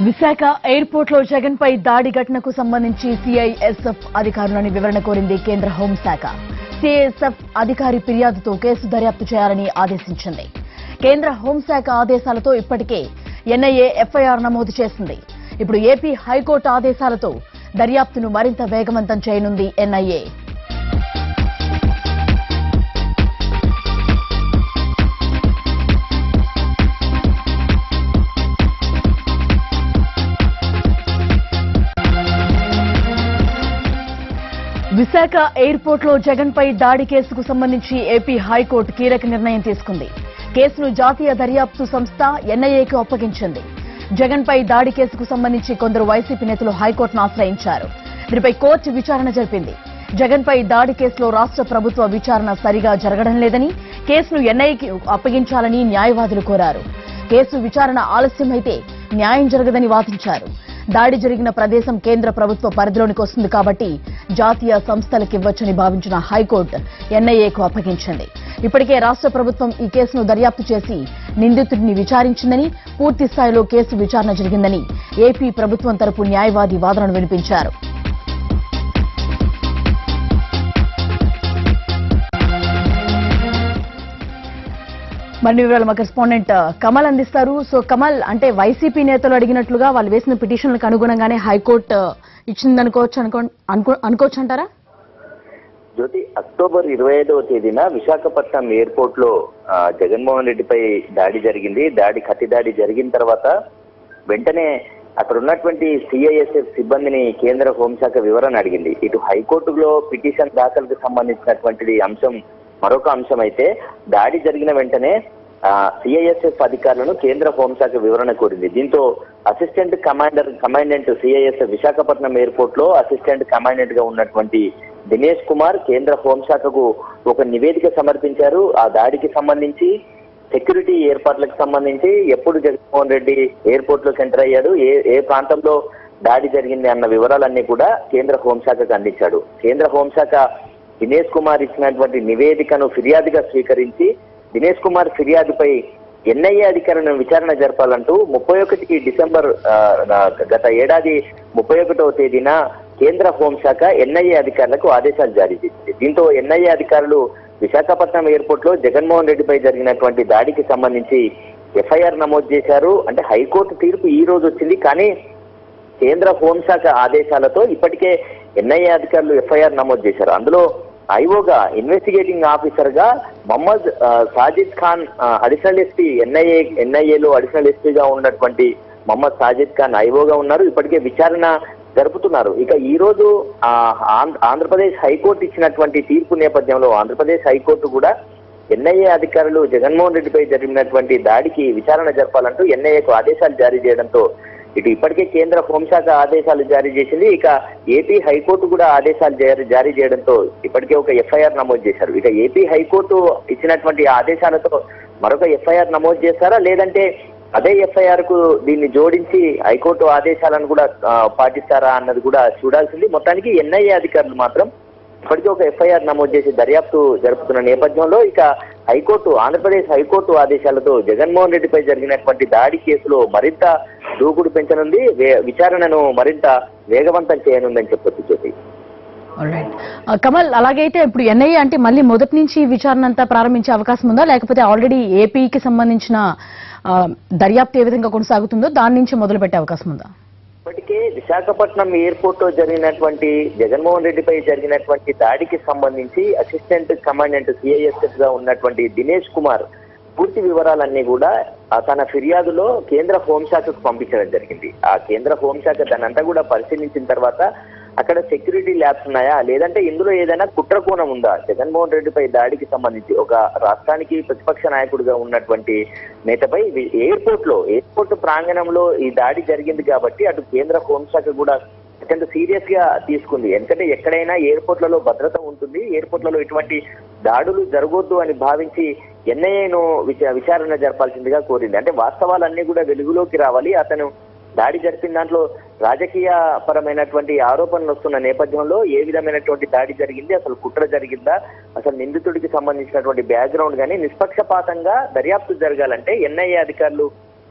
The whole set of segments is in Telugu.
విశాఖ ఎయిర్పోర్ట్ లో జగన్ పై దాడి ఘటనకు సంబంధించి సిఐఎస్ఎఫ్ అధికారులని వివరణ కోరింది కేంద్ర హోంశాఖ. సిఐఎస్ఎఫ్ అధికారి ఫిర్యాదుతో కేసు దర్యాప్తు చేయాలని ఆదేశించింది. కేంద్ర హోంశాఖ ఆదేశాలతో ఇప్పటికే ఎన్ఐఏ ఎఫ్ఐఆర్ నమోదు చేసింది. ఇప్పుడు ఏపీ హైకోర్టు ఆదేశాలతో దర్యాప్తును మరింత వేగవంతం చేయనుంది ఎన్ఐఏ. విశాఖ ఎయిర్పోర్ట్ లో జగన్ పై దాడి కేసుకు సంబంధించి ఏపీ హైకోర్టు కీలక నిర్ణయం తీసుకుంది. కేసును జాతీయ దర్యాప్తు సంస్థ ఎన్ఐఏకు అప్పగించింది. జగన్ పై దాడి కేసుకు సంబంధించి కొందరు వైసీపీ నేతలు హైకోర్టును ఆశ్రయించారు. దీనిపై కోర్టు విచారణ జరిపింది. జగన్ పై దాడి కేసులో రాష్ట్ర ప్రభుత్వ విచారణ సరిగా జరగడం లేదని, కేసును ఎన్ఐఏకి అప్పగించాలని న్యాయవాదులు కోరారు. కేసు విచారణ ఆలస్యమైతే న్యాయం జరగదని వాదించారు. దాడి జరిగిన ప్రదేశం కేంద్ర ప్రభుత్వ పరిధిలోనికి వస్తుంది కాబట్టి జాతీయ సంస్థలకివ్వొచ్చని భావించిన హైకోర్టు ఎన్ఐఏకు అప్పగించింది. ఇప్పటికే రాష్ట్ర ప్రభుత్వం ఈ కేసును దర్యాప్తు చేసి నిందితుడిని విచారించిందని, పూర్తి స్థాయిలో కేసు విచారణ జరిగిందని ఏపీ ప్రభుత్వం తరపు న్యాయవాది వాదనను వినిపించారు. మరిన్ని వివరాలు మా కరెస్పాండెంట్ కమల్ అందిస్తారు. సో కమల్, అంటే వైసీపీ నేతలు అడిగినట్లుగా వాళ్ళు వేసిన పిటిషన్లకు అనుగుణంగానే హైకోర్టు అనుకోవచ్చు అంటారా? జ్యోతి, అక్టోబర్ 25వ తేదీన విశాఖపట్నం ఎయిర్పోర్ట్ లో జగన్మోహన్ రెడ్డిపై దాడి జరిగింది. కత్తి దాడి జరిగిన తర్వాత వెంటనే అక్కడ ఉన్నటువంటి సిఐఎస్ఎఫ్ సిబ్బందిని కేంద్ర హోంశాఖ వివరణ అడిగింది. ఇటు హైకోర్టులో పిటిషన్ దాఖలకు సంబంధించినటువంటిది అంశం మరొక అంశం అయితే, దాడి జరిగిన వెంటనే సిఐఎస్ఎఫ్ అధికారులను కేంద్ర హోంశాఖ వివరణ కోరింది. దీంతో assistant commandant CISF Visakhapatnam airport లో అసిస్టెంట్ కమాండెంట్ గా ఉన్నటువంటి దినేష్ కుమార్ కేంద్ర హోంశాఖకు ఒక నివేదిక సమర్పించారు. ఆ దాడికి సంబంధించి, సెక్యూరిటీ ఏర్పాట్లకు సంబంధించి, ఎప్పుడు జగన్మోహన్ రెడ్డి ఎయిర్పోర్ట్ లో సెంటర్ అయ్యాడు, ఏ ప్రాంతంలో దాడి జరిగింది అన్న వివరాలన్నీ కూడా కేంద్ర హోంశాఖకు అందించాడు. కేంద్ర హోంశాఖ దినేష్ కుమార్ ఇచ్చినటువంటి నివేదికను ఫిర్యాదుగా స్వీకరించి దినేష్ కుమార్ ఫిర్యాదుపై ఎన్ఐఏ అధికారులను విచారణ జరపాలంటూ 31 డిసెంబర్ గత ఏడాది 31వ తేదీన కేంద్ర హోంశాఖ ఎన్ఐఏ అధికారులకు ఆదేశాలు జారీ చేసింది. దీంతో ఎన్ఐఏ అధికారులు విశాఖపట్నం ఎయిర్పోర్ట్ లో జగన్మోహన్ రెడ్డిపై జరిగినటువంటి దాడికి సంబంధించి ఎఫ్ఐఆర్ నమోదు చేశారు. అంటే హైకోర్టు తీర్పు ఈ రోజు వచ్చింది, కానీ కేంద్ర హోంశాఖ ఆదేశాలతో ఇప్పటికే ఎన్ఐఏ అధికారులు ఎఫ్ఐఆర్ నమోదు చేశారు. అందులో ఐఓగా, ఇన్వెస్టిగేటింగ్ ఆఫీసర్ గా మొహమ్మద్ సాజిద్ ఖాన్, అడిషనల్ ఎస్పీ ఎన్ఐఏలో అడిషనల్ ఎస్పీగా ఉన్నటువంటి మొహమ్మద్ సాజిద్ ఖాన్ ఐఓగా ఉన్నారు. ఇప్పటికే విచారణ జరుపుతున్నారు. ఇక ఈ రోజు ఆంధ్రప్రదేశ్ హైకోర్టు ఇచ్చినటువంటి తీర్పు నేపథ్యంలో ఆంధ్రప్రదేశ్ హైకోర్టు కూడా ఎన్ఐఏ అధికారులు జగన్మోహన్ రెడ్డిపై జరిగినటువంటి దాడికి విచారణ జరపాలంటూ ఎన్ఐఏకు ఆదేశాలు జారీ చేయడంతో ఇటు ఇప్పటికే కేంద్ర హోంశాఖ ఆదేశాలు జారీ చేసింది. ఇక ఏపీ హైకోర్టు కూడా ఆదేశాలు జారీ చేయడంతో ఇప్పటికే ఒక ఎఫ్ఐఆర్ నమోదు చేశారు. ఇక ఏపీ హైకోర్టు ఇచ్చినటువంటి ఆదేశాలతో మరొక ఎఫ్ఐఆర్ నమోదు చేస్తారా, లేదంటే అదే ఎఫ్ఐఆర్ కు దీన్ని జోడించి హైకోర్టు ఆదేశాలను కూడా పాటిస్తారా అన్నది కూడా చూడాల్సింది. మొత్తానికి ఎన్ఐఏ అధికారులు మాత్రం ఇప్పటికే ఒక ఎఫ్ఐఆర్ నమోదు చేసి దర్యాప్తు జరుపుతున్న నేపథ్యంలో ఇక ఆంధ్రప్రదేశ్ హైకోర్టు ఆదేశాలతో జగన్మోహన్ రెడ్డిపై జరిగినటువంటి దాడి కేసులో మరింత దూకుడు పెంచనుంది, విచారణను మరింత వేగవంతం చేయనుందని చెప్పొచ్చు. జ్యోతి, కమల్, అలాగైతే ఇప్పుడు ఎన్ఐఏ అంటే మళ్ళీ మొదటి నుంచి విచారణ అంతా ప్రారంభించే అవకాశం ఉందా, లేకపోతే ఆల్రెడీ ఏపీకి సంబంధించిన దర్యాప్తు ఏ విధంగా కొనసాగుతుందో దాని నుంచి మొదలు పెట్టే అవకాశం ఉందా? ఇప్పటికే విశాఖపట్నం ఎయిర్పోర్ట్ లో జరిగినటువంటి జగన్మోహన్ రెడ్డిపై జరిగినటువంటి దాడికి సంబంధించి అసిస్టెంట్ కమాండెంట్ సిఐఎస్ఎఫ్ గా ఉన్నటువంటి దినేష్ కుమార్ పూర్తి వివరాలన్నీ కూడా తన ఫిర్యాదులో కేంద్ర హోంశాఖకు పంపించడం జరిగింది. ఆ కేంద్ర హోంశాఖ దానంతా కూడా పరిశీలించిన తర్వాత అక్కడ సెక్యూరిటీ ల్యాబ్స్ ఉన్నాయా, లేదంటే ఇందులో ఏదైనా కుట్రకోణం ఉందా, జగన్మోహన్ రెడ్డిపై దాడికి సంబంధించి ఒక రాష్ట్రానికి ప్రతిపక్ష నాయకుడిగా ఉన్నటువంటి నేతపై ఎయిర్పోర్ట్ ప్రాంగణంలో ఈ దాడి జరిగింది కాబట్టి అటు కేంద్ర హోంశాఖ కూడా అత్యంత సీరియస్ గా తీసుకుంది. ఎందుకంటే ఎక్కడైనా ఎయిర్పోర్ట్లలో భద్రత ఉంటుంది, ఎయిర్పోర్ట్లలో ఇటువంటి దాడులు జరగొద్దు అని భావించి ఎన్ఐఏను విచారణ జరపాల్సిందిగా కోరింది. అంటే వాస్తవాలన్నీ కూడా వెలుగులోకి రావాలి. అతను దాడి జరిపిన దాంట్లో రాజకీయ పరమైనటువంటి ఆరోపణలు వస్తున్న నేపథ్యంలో ఏ విధమైనటువంటి దాడి జరిగింది, అసలు కుట్ర జరిగిందా, అసలు నిందితుడికి సంబంధించినటువంటి బ్యాక్గ్రౌండ్ గానీ నిష్పక్షపాతంగా దర్యాప్తు జరగాలంటే ఎన్ఐఏ అధికారులు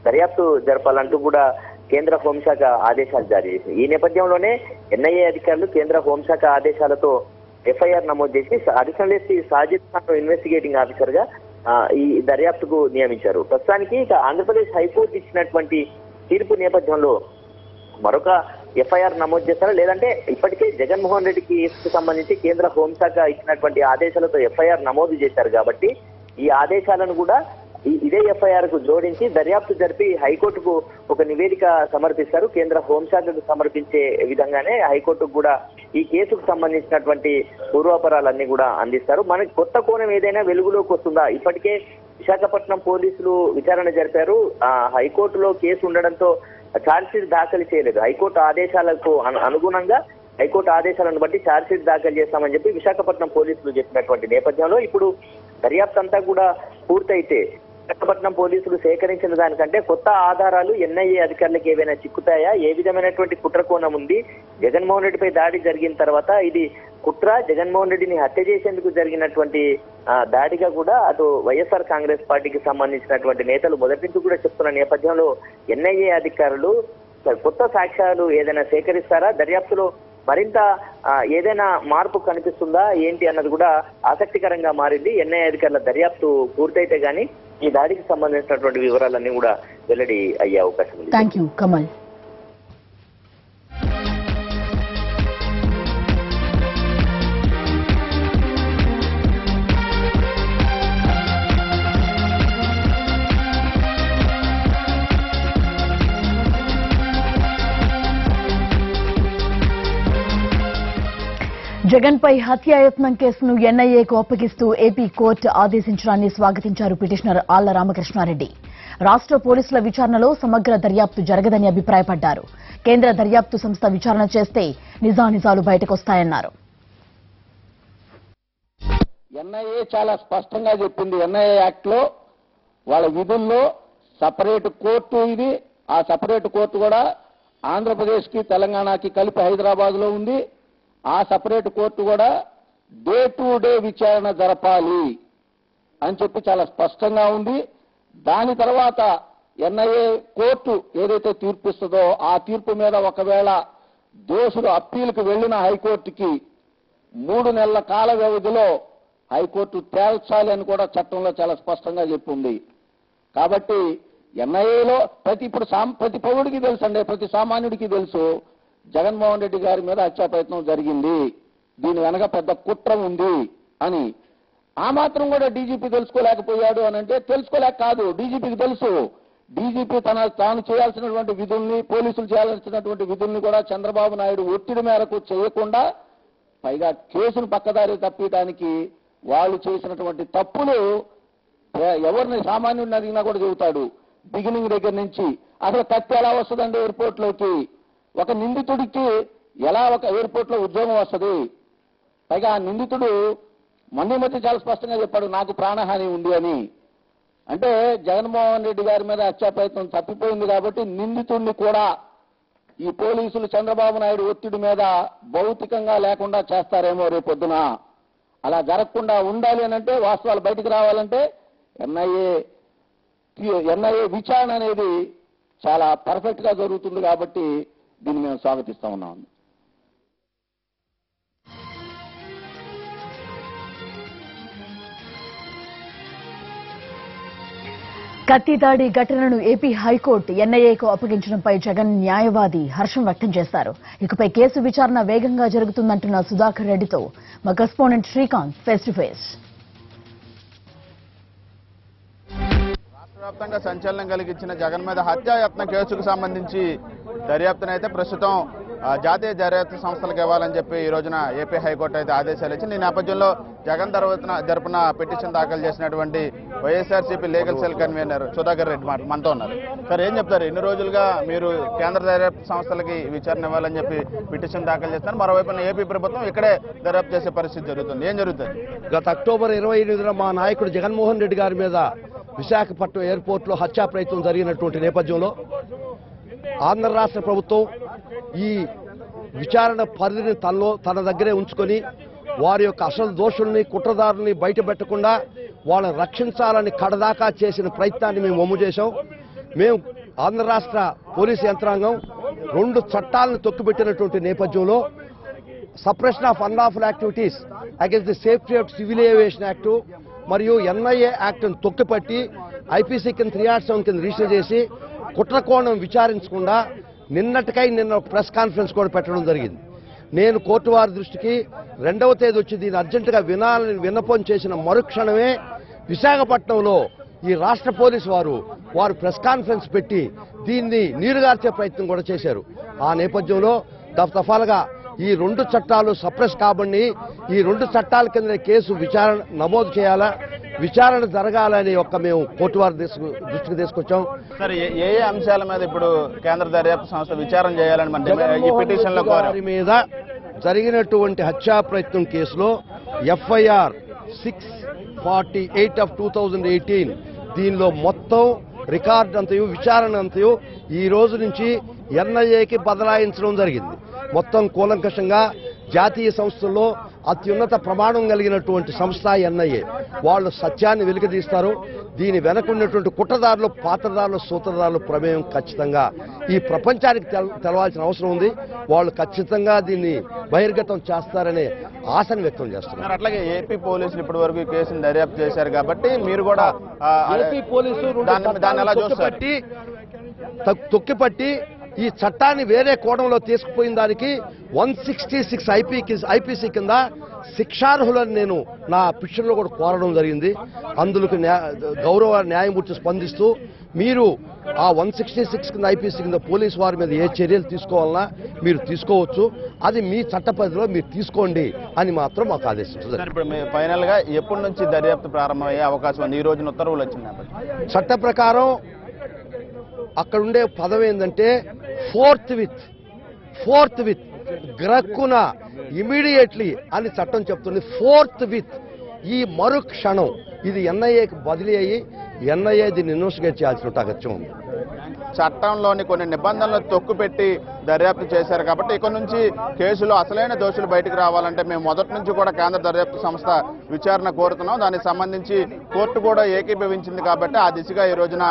దర్యాప్తు జరపాలంటూ కూడా కేంద్ర హోంశాఖ ఆదేశాలు జారీ చేసింది. ఈ నేపథ్యంలోనే ఎన్ఐఏ అధికారులు కేంద్ర హోంశాఖ ఆదేశాలతో ఎఫ్ఐఆర్ నమోదు చేసి additional SP Sajid Khan investigating officer గా ఈ దర్యాప్తుకు నియమించారు. ప్రస్తుతానికి ఇక ఆంధ్రప్రదేశ్ హైకోర్టు ఇచ్చినటువంటి తీర్పు నేపథ్యంలో మరొక ఎఫ్ఐఆర్ నమోదు చేస్తారా, లేదంటే ఇప్పటికే జగన్మోహన్ రెడ్డి కేసుకు సంబంధించి కేంద్ర హోంశాఖ ఇచ్చినటువంటి ఆదేశాలతో ఎఫ్ఐఆర్ నమోదు చేశారు కాబట్టి ఈ ఆదేశాలను కూడా ఇదే ఎఫ్ఐఆర్ కు జోడించి దర్యాప్తు జరిపి హైకోర్టుకు ఒక నివేదిక సమర్పిస్తారు. కేంద్ర హోంశాఖకు సమర్పించే విధంగానే హైకోర్టుకు కూడా ఈ కేసుకు సంబంధించినటువంటి పూర్వాపరాలన్నీ కూడా అందిస్తారు. మనకి కొత్త కోణం ఏదైనా వెలుగులోకి వస్తుందా? ఇప్పటికే విశాఖపట్నం పోలీసులు విచారణ జరిపారు. హైకోర్టులో కేసు ఉండడంతో ఛార్జ్షీట్ దాఖలు చేయలేదు. హైకోర్టు ఆదేశాలకు అనుగుణంగా హైకోర్టు ఆదేశాలను బట్టి ఛార్జ్షీట్ దాఖలు చేస్తామని చెప్పి విశాఖపట్నం పోలీసులు చెప్పినటువంటి నేపథ్యంలో ఇప్పుడు దర్యాప్తు అంతా కూడా పూర్తయితే విశాఖపట్నం పోలీసులు సేకరించిన దానికంటే కొత్త ఆధారాలు ఎన్ఐఏ అధికారులకు ఏవైనా చిక్కుతాయా? ఏ విధమైనటువంటి కుట్ర కోణం ఉంది? జగన్మోహన్ రెడ్డిపై దాడి జరిగిన తర్వాత ఇది కుట్ర, జగన్మోహన్ రెడ్డిని హత్య చేసేందుకు జరిగినటువంటి దాడిగా కూడా అటు వైఎస్ఆర్ కాంగ్రెస్ పార్టీకి సంబంధించినటువంటి నేతలు మొదటి నుంచి కూడా చెప్తున్న నేపథ్యంలో ఎన్ఐఏ అధికారులు కొత్త సాక్ష్యాలు ఏదైనా సేకరిస్తారా? దర్యాప్తులో మరింత ఏదైనా మార్పు కనిపిస్తుందా ఏంటి అన్నది కూడా ఆసక్తికరంగా మారింది. ఎన్ఐఏ అధికారుల దర్యాప్తు పూర్తయితే గానీ ఈ దాడికి సంబంధించినటువంటి వివరాలన్నీ కూడా వెల్లడి అయ్యే అవకాశం ఉంది. థాంక్యూ కమల్. జగన్ పై హత్యాయత్నం కేసును ఎన్ఐఏకు అప్పగిస్తూ AP court ఆదేశించడాన్ని స్వాగతించారు petitioner Alla Ramakrishna Reddy. రాష్ట్ర పోలీసుల విచారణలో సమగ్ర దర్యాప్తు జరగదని అభిప్రాయపడ్డారు. కేంద్ర దర్యాప్తు సంస్థ విచారణ చేస్తే నిజానిజాలు బయటకొస్తాయన్నారు. ఎన్ఐఏ చాలా స్పష్టంగా చెప్పింది. ఎన్ఐఏ యాక్ట్ లో వాళ్ళ విధుల్లో సపరేట్ కోర్టు ఇది. ఆ సపరేట్ కోర్టు కూడా ఆంధ్రప్రదేశ్ కి తెలంగాణకి కలిపి హైదరాబాద్ లో ఉంది. ఆ సపరేట్ కోర్టు కూడా డే టు డే విచారణ జరపాలి అని చెప్పి చాలా స్పష్టంగా ఉంది. దాని తర్వాత ఎన్ఐఏ కోర్టు ఏదైతే తీర్పు ఇస్తుందో ఆ తీర్పు మీద ఒకవేళ దోషులు అప్పీలుకు వెళ్లిన హైకోర్టుకి 3 నెలల కాల వ్యవధిలో హైకోర్టు తేల్చాలి అని కూడా చట్టంలో చాలా స్పష్టంగా చెప్పింది. కాబట్టి ఎన్ఐఏలో ప్రతి పౌరుడికి తెలుసండి, ప్రతి సామాన్యుడికి తెలుసు జగన్మోహన్ రెడ్డి గారి మీద హత్యా ప్రయత్నం జరిగింది, దీని వెనక పెద్ద కుట్ర ఉంది అని. ఆ మాత్రం కూడా డీజీపీ తెలుసుకోలేకపోయాడు అని అంటే తెలుసుకోలేక కాదు, డీజీపీకి తెలుసు. డీజీపీ తాను చేయాల్సినటువంటి విధుల్ని, పోలీసులు చేయాల్సినటువంటి విధుల్ని కూడా చంద్రబాబు నాయుడు ఒత్తిడి మేరకు చేయకుండా పైగా కేసును పక్కదారి తప్పించడానికి వాళ్ళు చేసినటువంటి తప్పులు ఎవరిని సామాన్యుడిని అడిగినా కూడా చెబుతాడు. బిగినింగ్ దగ్గర నుంచి అసలు కత్తి ఎలా వస్తుందండి ఎయిర్పోర్ట్లోకి, ఒక నిందితుడికి ఎలా ఒక ఎయిర్పోర్ట్ లో ఉద్యోగం వస్తుంది? పైగా ఆ నిందితుడు మొన్న మధ్య చాలా స్పష్టంగా చెప్పాడు నాకు ప్రాణహాని ఉంది అని. అంటే జగన్మోహన్ రెడ్డి గారి మీద హత్యా ప్రయత్నం తప్పిపోయింది కాబట్టి నిందితుడిని కూడా ఈ పోలీసులు చంద్రబాబు నాయుడు ఒత్తిడి మీద భౌతికంగా లేకుండా చేస్తారేమో రేపొద్దున. అలా జరగకుండా ఉండాలి అని అంటే, వాస్తవాలు బయటకు రావాలంటే ఎన్ఐఏ విచారణ అనేది చాలా పర్ఫెక్ట్ గా జరుగుతుంది. కాబట్టి దీన్ని మేము స్వాగతిస్తా ఉన్నాం. కత్తిదాడి ఘటనను ఏపీ హైకోర్టు ఎన్ఐఏకు అప్పగించడంపై జగన్ న్యాయవాది హర్షం వ్యక్తం చేశారు. ఇకపై కేసు విచారణ వేగంగా జరుగుతుందంటున్న సుధాకర్ రెడ్డితో మా correspondent Srikanth face to face. రాష్ట్ర వ్యాప్తంగా సంచలనం కలిగించిన జగన్ మీద హత్యాయత్న కేసుకు సంబంధించి దర్యాప్తునైతే ప్రస్తుతం జాతీయ దర్యాప్తు సంస్థలకు ఇవ్వాలని చెప్పి ఈ రోజున ఏపీ హైకోర్టు అయితే ఆదేశాలు ఇచ్చింది. ఈ నేపథ్యంలో జగన్ తరపున పిటిషన్ దాఖలు చేసినటువంటి YSRCP legal cell convener Sudhakar Reddy మనతో ఉన్నారు. సార్, ఏం చెప్తారు? ఎన్ని రోజులుగా మీరు కేంద్ర దర్యాప్తు సంస్థలకి విచారణ ఇవ్వాలని చెప్పి పిటిషన్ దాఖలు చేస్తున్నారు, మరోవైపున ఏపీ ప్రభుత్వం ఇక్కడే దర్యాప్తు చేసే పరిస్థితి జరుగుతుంది, ఏం జరుగుతుంది? గత అక్టోబర్ 28న మా నాయకుడు జగన్మోహన్ రెడ్డి గారి మీద విశాఖపట్నం ఎయిర్పోర్ట్లో హత్యా ప్రయత్నం జరిగినటువంటి నేపథ్యంలో ఆంధ్ర రాష్ట్ర ప్రభుత్వం ఈ విచారణ పరిధిని తన దగ్గరే ఉంచుకొని వారి యొక్క అసలు దోషుల్ని, కుట్రదారుల్ని బయట పెట్టకుండా వాళ్ళని రక్షించాలని కడదాకా చేసిన ప్రయత్నాన్ని మేము ఒమ్ము చేశాం. మేము ఆంధ్ర రాష్ట్ర పోలీసు యంత్రాంగం 2 చట్టాలను తొక్కిపెట్టినటువంటి నేపథ్యంలో suppression of unlawful activities against the safety of civil aviation act మరియు ఎన్ఐఏ యాక్ట్ను తొక్కిపట్టి ఐపీసీ కింద 307 కింద రిజిస్టర్ చేసి కుట్రకోణం విచారించకుండా నిన్న ఒక ప్రెస్ కాన్ఫరెన్స్ కూడా పెట్టడం జరిగింది. నేను కోర్టు వారి దృష్టికి 2వ తేదీ వచ్చి దీన్ని అర్జెంటుగా వినాలని విన్నపం చేసిన మరుక్షణమే విశాఖపట్నంలో ఈ రాష్ట్ర పోలీసు వారు ప్రెస్ కాన్ఫరెన్స్ పెట్టి దీన్ని నీరుగార్చే ప్రయత్నం కూడా చేశారు. ఆ నేపథ్యంలో దఫాలుగా ఈ 2 చట్టాలు సప్రెస్ కాబట్టి ఈ 2 చట్టాల కింద కేసు విచారణ నమోదు చేయాలా, విచారణ జరగాలని మేము కోర్టు వారి దృష్టికి తీసుకొచ్చాం. సార్, ఏ అంశాల మీద ఇప్పుడు కేంద్ర దర్యాప్తు సంస్థ విచారణ చేయాలని మన ఈ పిటిషన్లో వారి మీద జరిగినటువంటి హత్యా ప్రయత్నం కేసులో FIR 648 ఆఫ్ 2018 దీనిలో మొత్తం రికార్డు అంతయు విచారణ అంతయు ఈ రోజు నుంచి NIAకి బదలాయించడం జరిగింది. మొత్తం కూలంకషంగా జాతీయ సంస్థల్లో అత్యున్నత ప్రమాణం కలిగినటువంటి సంస్థ NIA. వాళ్ళు సత్యాన్ని వెలికితీస్తారు. దీని వెనకున్నటువంటి కుట్రదారులు, పాత్రదారులు, సూత్రధారులు ప్రమేయం ఖచ్చితంగా ఈ ప్రపంచానికి తెలవాల్సిన అవసరం ఉంది. వాళ్ళు ఖచ్చితంగా దీన్ని బహిర్గతం చేస్తారనే ఆశను వ్యక్తం చేస్తున్నారు. అట్లాగే ఏపీ పోలీసులు ఇప్పటి వరకు ఈ కేసును దర్యాప్తు చేశారు కాబట్టి మీరు కూడా ఏపీ పోలీసులు దాన్ని ఎలా చూస్తారు? తొక్కిపట్టి ఈ చట్టాన్ని వేరే కోణంలో తీసుకుపోయిన దానికి 166 ఐపీసీ కింద శిక్షార్హులను నేను నా పిటిషన్లో కూడా కోరడం జరిగింది. అందుకు గౌరవ న్యాయమూర్తి స్పందిస్తూ మీరు ఆ 166 కింద ఐపీసీ కింద పోలీసు వారి మీద ఏ చర్యలు తీసుకోవాలన్నా మీరు తీసుకోవచ్చు, అది మీ చట్ట పరిధిలో మీరు తీసుకోండి అని మాత్రం మాకు ఆదేశించారు. ఇప్పుడు ఫైనల్ గా ఎప్పటి నుంచి దర్యాప్తు ప్రారంభమయ్యే అవకాశం ఉంది? ఈ రోజున ఉత్తర్వులు వచ్చింది. చట్ట ప్రకారం అక్కడ ఉండే పదం ఏంటంటే ఫోర్త్ విత్ గ్రక్కున ఇమీడియట్లీ అని చట్టం చెప్తుంది. ఫోర్త్ విత్ ఈ మరుక్షణం ఇది NIAకి బదిలీ అయ్యి NIA దీన్ని ఇన్వెస్టిగేట్ చేయాల్సిన అగత్యం ఉంది. చట్టంలోని కొన్ని నిబంధనలు తొక్కుపెట్టి దర్యాప్తు చేశారు కాబట్టి ఇక నుంచి కేసులో అసలైన దోషులు బయటకు రావాలంటే మేము మొదటి నుంచి కూడా కేంద్ర దర్యాప్తు సంస్థ విచారణ కోరుతున్నాం. దానికి సంబంధించి కోర్టు కూడా ఏకీభవించింది కాబట్టి ఆ దిశగా ఈ రోజున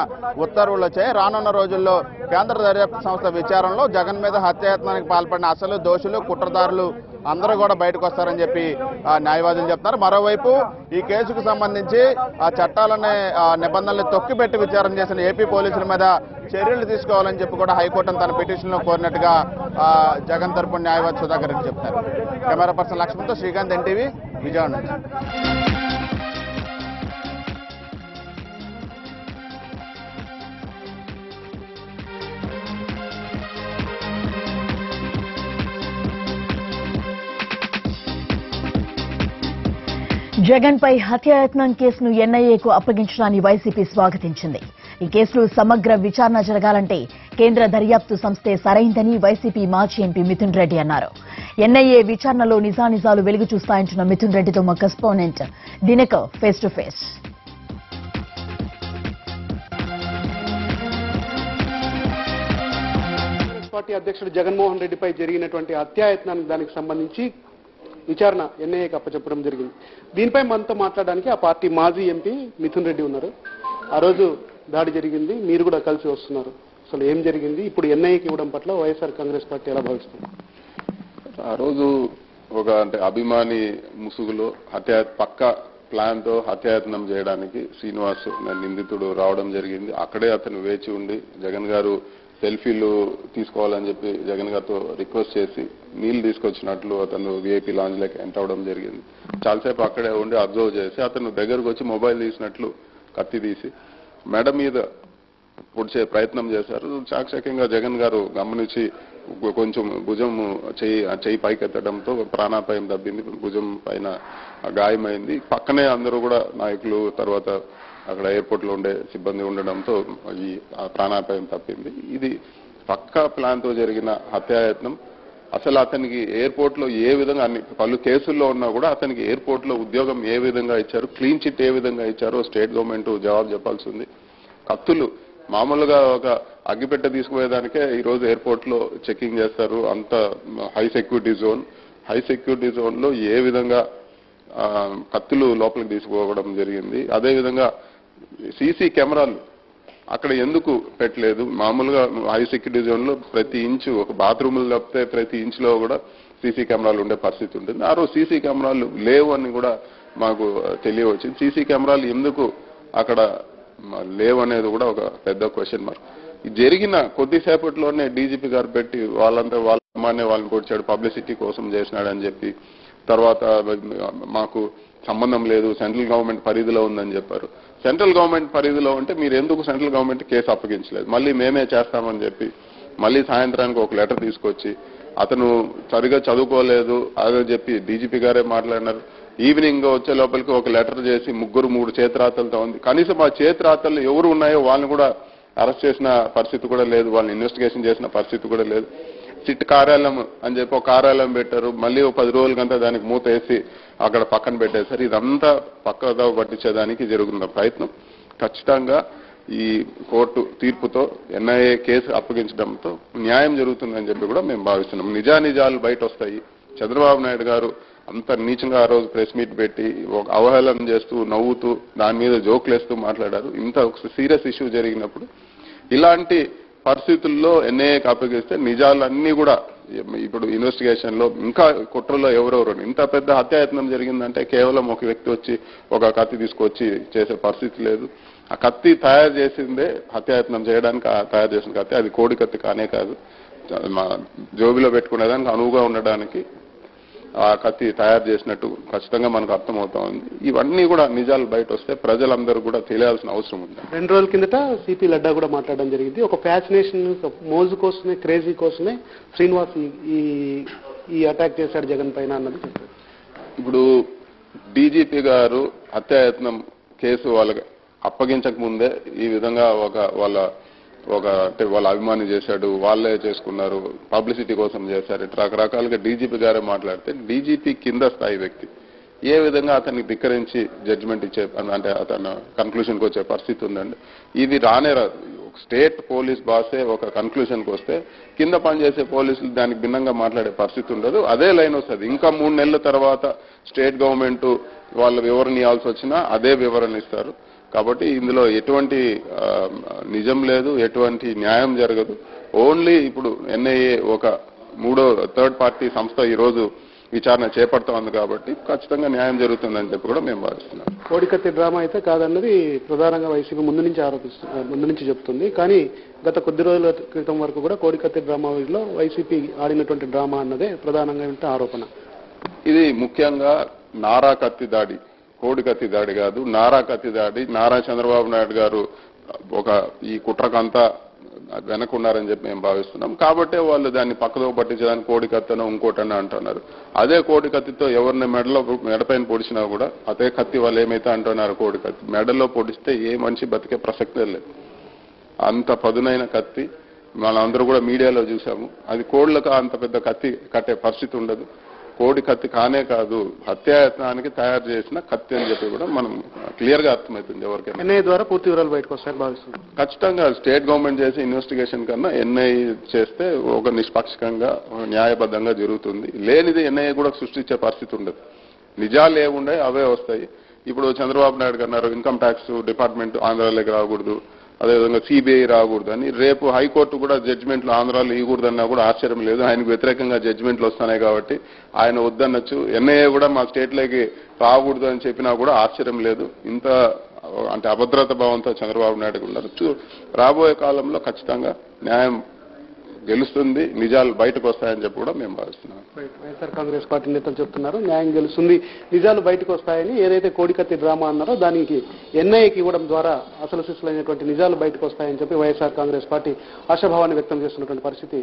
ఉత్తర్వులు వచ్చాయి. రానున్న రోజుల్లో కేంద్ర దర్యాప్తు సంస్థ విచారణలో జగన్ మీద హత్యాయత్నానికి పాల్పడిన అసలు దోషులు, కుట్రదారులు అందరూ కూడా బయటకు వస్తారని చెప్పి న్యాయవాదులు చెప్తున్నారు. మరోవైపు ఈ కేసుకు సంబంధించి ఆ చట్టాలనే నిబంధనలు తొక్కిపెట్టి విచారణ చేసిన ఏపీ పోలీసుల మీద చర్యలు తీసుకోవాలని చెప్పి కూడా హైకోర్టు తన పిటిషన్లో కోరినట్టుగా జగన్ తరపున న్యాయవాది సుధాకర్ రెడ్డి చెప్తారు. కెమెరా పర్సన్ లక్ష్మణ్తో శ్రీకాంత్, NTV, విజయవాడ నుంచి. జగన్ పై హత్యాయత్నం కేసును NIAకు అప్పగించడాన్ని వైసీపీ స్వాగతించింది. ఈ కేసులో సమగ్ర విచారణ జరగాలంటే కేంద్ర దర్యాప్తు సంస్థే సరైందని వైసీపీ మాజీ ఎంపీ మిథున్ రెడ్డి అన్నారు. NIA విచారణలో నిజానిజాలు వెలుగు చూస్తాయంటున్న మిథున్ రెడ్డితో మా correspondent Dinakar face to face. Party అధ్యక్షుడు జగన్మోహన్ రెడ్డిపై జరిగినటువంటి హత్యాయత్నానికి దానికి సంబంధించి విచారణ NIAకి అప్పచెప్పడం జరిగింది. దీనిపై మనతో మాట్లాడడానికి ఆ పార్టీ మాజీ ఎంపీ మిథున్ రెడ్డి ఉన్నారు. ఆ రోజు దాడి జరిగింది, మీరు కూడా కలిసి వస్తున్నారు. అసలు ఏం జరిగింది, ఇప్పుడు NIAకి ఇవ్వడం పట్ల వైఎస్ఆర్ కాంగ్రెస్ పార్టీ ఎలా భావిస్తుంది? ఆ రోజు అభిమాని ముసుగులో పక్క ప్లాన్ తో హత్యాయత్నం చేయడానికి శ్రీనివాస్ నిందితుడు రావడం జరిగింది. అక్కడే అతను వేచి ఉండి జగన్ గారు సెల్ఫీలు తీసుకోవాలని చెప్పి జగన్ గారితో రిక్వెస్ట్ చేసి నీళ్లు తీసుకొచ్చినట్లు అతను VIP లాంజ్లోకి ఎంటర్ అవడం జరిగింది. చాలాసేపు అక్కడే ఉండి అబ్జర్వ్ చేసి అతను దగ్గరకు వచ్చి మొబైల్ తీసినట్లు కత్తి తీసి మెడ మీద పొడిచే ప్రయత్నం చేశారు. చాకచక్యంగా జగన్ గారు గమనించి కొంచెం భుజం చెయ్యి పైకెత్తడంతో ప్రాణాపాయం దబ్బింది. భుజం పైన గాయమైంది. పక్కనే అందరూ కూడా నాయకులు, తర్వాత అక్కడ ఎయిర్పోర్ట్ లో ఉండే సిబ్బంది ఉండడంతో ఈ ప్రాణాపాయం తప్పింది. ఇది పక్కా ప్లాన్ తో జరిగిన హత్యాయత్నం. అసలు అతనికి ఎయిర్పోర్ట్ లో ఏ విధంగా పలు కేసుల్లో ఉన్నా కూడా అతనికి ఎయిర్పోర్ట్ లో ఉద్యోగం ఏ విధంగా ఇచ్చారు, క్లీన్ చిట్ ఏ విధంగా ఇచ్చారో స్టేట్ గవర్నమెంట్ జవాబు చెప్పాల్సి ఉంది. కత్తులు మామూలుగా ఒక అగ్గిపెట్టె తీసుకుపోయేదానికే ఈరోజు ఎయిర్పోర్ట్ లో చెకింగ్ చేస్తారు. అంత హై సెక్యూరిటీ జోన్ లో ఏ విధంగా కత్తులు లోపలికి తీసుకుపోవడం జరిగింది. అదేవిధంగా సీసీ కెమెరాలు అక్కడ ఎందుకు పెట్టలేదు? మామూలుగా హై సెక్యూరిటీ జోన్ లో ప్రతి ఇంచు, ఒక బాత్రూములు తప్పితే ప్రతి ఇంచులో కూడా సీసీ కెమెరాలు ఉండే పరిస్థితి ఉంటుంది. ఆ రోజు సీసీ కెమెరాలు లేవు అని కూడా మాకు తెలియవచ్చింది. సీసీ కెమెరాలు ఎందుకు అక్కడ లేవు అనేది కూడా ఒక పెద్ద క్వశ్చన్ మార్క్. జరిగిన కొద్దిసేపట్లోనే డీజీపీ గారు పెట్టి వాళ్ళంతా వాళ్ళని కొడిచాడు, పబ్లిసిటీ కోసం చేసినాడని చెప్పి, తర్వాత మాకు సంబంధం లేదు, సెంట్రల్ గవర్నమెంట్ పరిధిలో ఉందని చెప్పారు. సెంట్రల్ గవర్నమెంట్ పరిధిలో ఉంటే మీరు ఎందుకు సెంట్రల్ గవర్నమెంట్ కేసు అప్పగించలేదు? మళ్ళీ మేమే చేస్తామని చెప్పి మళ్ళీ సాయంత్రానికి ఒక లెటర్ తీసుకొచ్చి, అతను సరిగా చదువుకోలేదు అదే చెప్పి డీజీపీ గారే మాట్లాడినారు. ఈవినింగ్ వచ్చే లోపలికి ఒక లెటర్ చేసి 3 చేతిరాతలతో ఉంది. కనీసం ఆ చేతిరాతలు ఎవరు ఉన్నాయో వాళ్ళని కూడా అరెస్ట్ చేసిన పరిస్థితి కూడా లేదు, వాళ్ళని ఇన్వెస్టిగేషన్ చేసిన పరిస్థితి కూడా లేదు. సిట్ కార్యాలయం అని చెప్పి ఒక కార్యాలయం పెట్టారు, మళ్ళీ 10 రోజులకంతా దానికి మూత వేసి అక్కడ పక్కన పెట్టేశారు. ఇదంతా పక్కదో పట్టించేదానికి జరుగుతున్న ప్రయత్నం. ఖచ్చితంగా ఈ కోర్టు తీర్పుతో ఎన్ఐఏ కేసు అప్పగించడంతో న్యాయం జరుగుతుందని చెప్పి కూడా మేము భావిస్తున్నాం. నిజానిజాలు బయట వస్తాయి. చంద్రబాబు నాయుడు గారు అంత నీచంగా ఆ రోజు ప్రెస్ మీట్ పెట్టి ఒక అవహేళన చేస్తూ నవ్వుతూ దాని మీద జోక్లేస్తూ మాట్లాడారు. ఇంత ఒక సీరియస్ ఇష్యూ జరిగినప్పుడు ఇలాంటి పరిస్థితుల్లో ఎన్ఐఏకి అప్పగిస్తే నిజాలన్నీ కూడా ఇప్పుడు ఇన్వెస్టిగేషన్ లో ఇంకా కుట్రలో ఎవరెవరు, ఇంత పెద్ద హత్యాయత్నం జరిగిందంటే కేవలం ఒక వ్యక్తి వచ్చి ఒక కత్తి తీసుకొచ్చి చేసే పరిస్థితి లేదు. ఆ కత్తి తయారు చేసిందే హత్యాయత్నం చేయడానికి తయారు చేసిన కత్తి, అది కోడి కత్తి కానే కాదు. మా జోబిలో పెట్టుకునేదానికి అనువుగా ఉండడానికి ఆ కత్తి తయారు చేసినట్టు ఖచ్చితంగా మనకు అర్థమవుతా ఉంది. ఇవన్నీ కూడా నిజాలు బయట వస్తే ప్రజలందరూ కూడా తెలియాల్సిన అవసరం ఉంది. 2 రోజుల కిందట సిపి లడ్డా కూడా మాట్లాడడం జరిగింది. ఒక ఫ్యాసినేషన్ మోజు కోసమే, క్రేజీ కోసమే శ్రీనివాస్ ఈ అటాక్ చేశాడు జగన్ పైన అన్నది చెప్పారు. ఇప్పుడు డీజీపీ గారు హత్యాయత్నం కేసు వాళ్ళకి అప్పగించక ముందే ఈ విధంగా వాళ్ళ అభిమాని చేశాడు, వాళ్ళే చేసుకున్నారు, పబ్లిసిటీ కోసం చేశారు, రకరకాలుగా డీజీపీ గారే మాట్లాడితే డీజీపీ కింద స్థాయి వ్యక్తి ఏ విధంగా అతన్ని ధిక్కరించి జడ్జిమెంట్ ఇచ్చే అంటే అతను కన్క్లూషన్కి వచ్చే పరిస్థితి ఉందండి. ఇది రానే రాదు. స్టేట్ పోలీస్ బాసే ఒక కన్క్లూషన్కి వస్తే కింద పనిచేసే పోలీసులు దానికి భిన్నంగా మాట్లాడే పరిస్థితి ఉండదు. అదే లైన్ వస్తుంది. ఇంకా 3 నెలల తర్వాత స్టేట్ గవర్నమెంట్ వాళ్ళ వివరణ ఇవ్వాల్సి వచ్చినా అదే వివరణ ఇస్తారు. కాబట్టి ఇందులో ఎటువంటి నిజం లేదు, ఎటువంటి న్యాయం జరగదు. ఓన్లీ ఇప్పుడు ఎన్ఐఏ ఒక 3rd పార్టీ సంస్థ ఈ రోజు విచారణ చేపడతా ఉంది కాబట్టి ఖచ్చితంగా న్యాయం జరుగుతుందని చెప్పి కూడా మేము భావిస్తున్నాం. కోడికత్తి డ్రామా అయితే కాదన్నది ప్రధానంగా వైసీపీ ముందు నుంచి చెప్తుంది. కానీ గత కొద్ది రోజుల క్రితం వరకు కూడా కోడికత్తి డ్రామాలో వైసీపీ ఆడినటువంటి డ్రామా అన్నదే ప్రధానంగా ఆరోపణ. ఇది ముఖ్యంగా నారా కత్తి దాడి, కోడి కత్తి దాడి కాదు, నారా కత్తి దాడి. నారా చంద్రబాబు నాయుడు గారు ఈ కుట్రకంతా వెనకున్నారని చెప్పి మేము భావిస్తున్నాం. కాబట్టే వాళ్ళు దాన్ని పక్కదో పట్టించడానికి కోడి కత్తనో ఇంకోటనో అంటున్నారు. అదే కోడి కత్తితో ఎవరిని మెడపైన పొడిచినా కూడా అదే కత్తి వాళ్ళు ఏమైతే అంటున్నారు, కోడి కత్తి మెడలో పొడిస్తే ఏ మనిషి బతికే ప్రసక్తే లేదు. అంత పదునైన కత్తి మనందరూ కూడా మీడియాలో చూసాము. అది కోళ్లకు అంత పెద్ద కత్తి కట్టే పరిస్థితి ఉండదు. కోడి కత్తి కానే కాదు, హత్యాయత్నానికి తయారు చేసిన కత్తి అని చెప్పి కూడా మనం క్లియర్ గా అర్థమవుతుంది ఎవరికైనా. ఎన్ఐఏ ద్వారా పూర్తి వివరాలు బయటకు వస్తాయని భావిస్తుంది. ఖచ్చితంగా స్టేట్ గవర్నమెంట్ చేసే ఇన్వెస్టిగేషన్ కన్నా ఎన్ఐఏ చేస్తే ఒక నిష్పక్షంగా న్యాయబద్ధంగా జరుగుతుంది. లేనిది ఎన్ఐఏ కూడా సృష్టించే పరిస్థితి ఉండదు. నిజాలు ఏముండే అవే వస్తాయి. ఇప్పుడు చంద్రబాబు నాయుడు అన్నారు ఇన్కమ్ ట్యాక్స్ డిపార్ట్మెంట్ ఆంధ్రాలోకి రాకూడదు, అదేవిధంగా సిబిఐ రాకూడదు అని. రేపు హైకోర్టు కూడా జడ్జిమెంట్లు ఆంధ్రాలో ఇవ్వకూడదన్నా కూడా ఆశ్చర్యం లేదు. ఆయనకు వ్యతిరేకంగా జడ్జిమెంట్లు వస్తున్నాయి కాబట్టి ఆయన వద్దనొచ్చు. ఎన్ఐఏ కూడా మా స్టేట్లోకి రాకూడదు అని చెప్పినా కూడా ఆశ్చర్యం లేదు. ఇంత అంటే అభద్రత భావంతో చంద్రబాబు నాయుడు ఉన్నారు. రాబోయే కాలంలో ఖచ్చితంగా న్యాయం గెలుస్తుంది, నిజాలు బయటకు వస్తాయని చెప్పి కూడా మేము భావిస్తున్నాం. వైఎస్ఆర్ కాంగ్రెస్ పార్టీ నేతలు చెప్తున్నారు న్యాయం గెలుస్తుంది, నిజాలు బయటకు వస్తాయని. ఏదైతే కోడికత్తి డ్రామా అన్నారో దానికి ఎన్ఐఏకి ఇవ్వడం ద్వారా అసలు సిసలైనటువంటి నిజాలు బయటకు వస్తాయని చెప్పి వైఎస్ఆర్ కాంగ్రెస్ పార్టీ ఆశాభావాన్ని వ్యక్తం చేస్తున్నటువంటి పరిస్థితి